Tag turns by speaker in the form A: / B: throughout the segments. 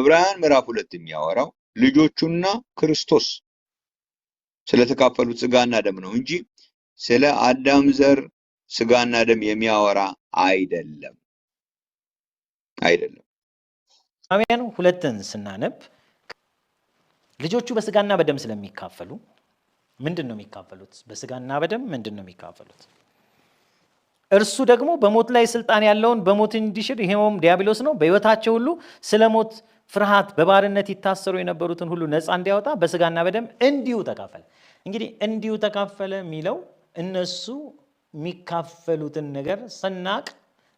A: ዕብራውያን ምዕራፍ 2 የሚያወራው ልጆቹና ክርስቶስ ስለተካፈሉት ስጋና ደም ነው እንጂ ስለ አዳም ዘር ስጋና ደም የሚያወራ አይደለም።
B: ዕብራውያን 2ን ስናነብ ልጆቹ በስጋና በደም ስለሚካፈሉ ምንድነው የሚካፈሉት? በስጋና በደም ምንድነው የሚካፈሉት? እርሱ ደግሞ በሞት ላይ ስልጣን ያለውን በሞት እንዲሽር ይሄውም ዲያብሎስ ነው። በሕይወታቸው ሁሉ ስለሞት ፍርሃት በባርነት ይታሰሩ የነበሩትን ሁሉ ነፃ እንዲያወጣ በስጋና በደም እንዲሁ ተካፈለ። እንግዲህ እንዲሁ ተካፈለ የሚለው እነሱ የሚካፈሉትን ነገር ስናቅ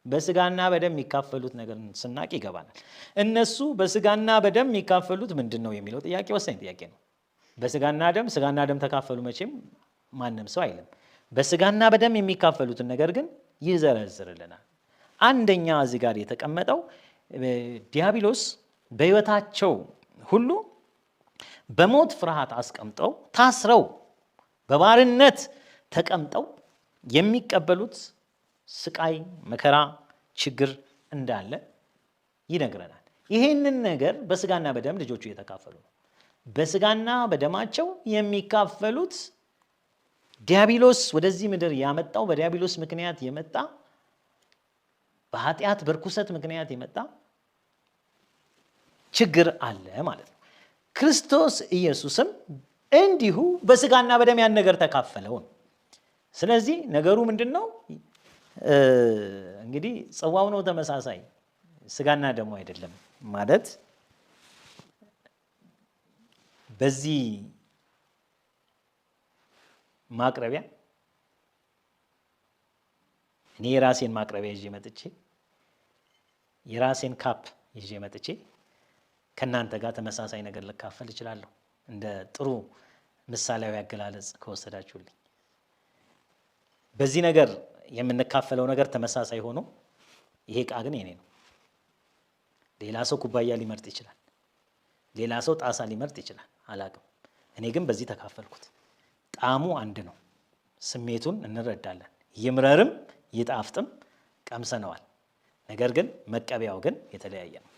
B: በስጋና በደም የሚካፈሉት ነገር ስናቅ ይገባናል። እነሱ በስጋና በደም የሚካፈሉት ምንድነው የሚለው ጥያቄ ወሳኝ ጥያቄ ነው። በስጋና ደም ተካፈሉ መቼም ማንም ሰው አይልም። በስጋና በደም የሚካፈሉትን ነገር ግን ይዘረዝርልናል። አንደኛ እዚህ ጋር የተቀመጠው ዲያብሎስ በሕይወታቸው ሁሉ በሞት ፍርሃት አስቀምጠው ታስረው በባርነት ተቀምጠው የሚቀበሉት ስቃይ፣ መከራ፣ ችግር እንዳለ ይነግረናል። ይሄንን ነገር በስጋና በደም ልጆቹ እየተካፈሉ ነው። በስጋና በደማቸው የሚካፈሉት ዲያብሎስ ወደዚህ ምድር ያመጣው በዲያብሎስ ምክንያት የመጣ በኃጢአት በርኩሰት ምክንያት የመጣ ችግር አለ ማለት ነው። ክርስቶስ ኢየሱስም እንዲሁ በስጋና በደም ያን ነገር ተካፈለው ነው። ስለዚህ ነገሩ ምንድነው? እንግዲህ ጽዋው ነው ተመሳሳይ፣ ስጋና ደሙ አይደለም ማለት በዚህ ማቅረቢያ እኔ የራሴን ማቅረቢያ ይዤ መጥቼ የራሴን ካፕ ይዤ መጥቼ ከናንተ ጋር ተመሳሳይ ነገር ልካፈል እችላለሁ። እንደ ጥሩ ምሳሌያዊ አገላለጽ ከወሰዳችሁልኝ በዚህ ነገር የምንካፈለው ነገር ተመሳሳይ ሆኖ ይሄ ዕቃ ግን የኔ ነው። ሌላ ሰው ኩባያ ሊመርጥ ይችላል። ሌላ ሰው ጣሳ ሊመርጥ ይችላል። አላቅም። እኔ ግን በዚህ ተካፈልኩት። ጣዕሙ አንድ ነው። ስሜቱን እንረዳለን። ይምረርም ይጣፍጥም ቀምሰነዋል። ነገር ግን መቀበያው ግን የተለያየ ነው።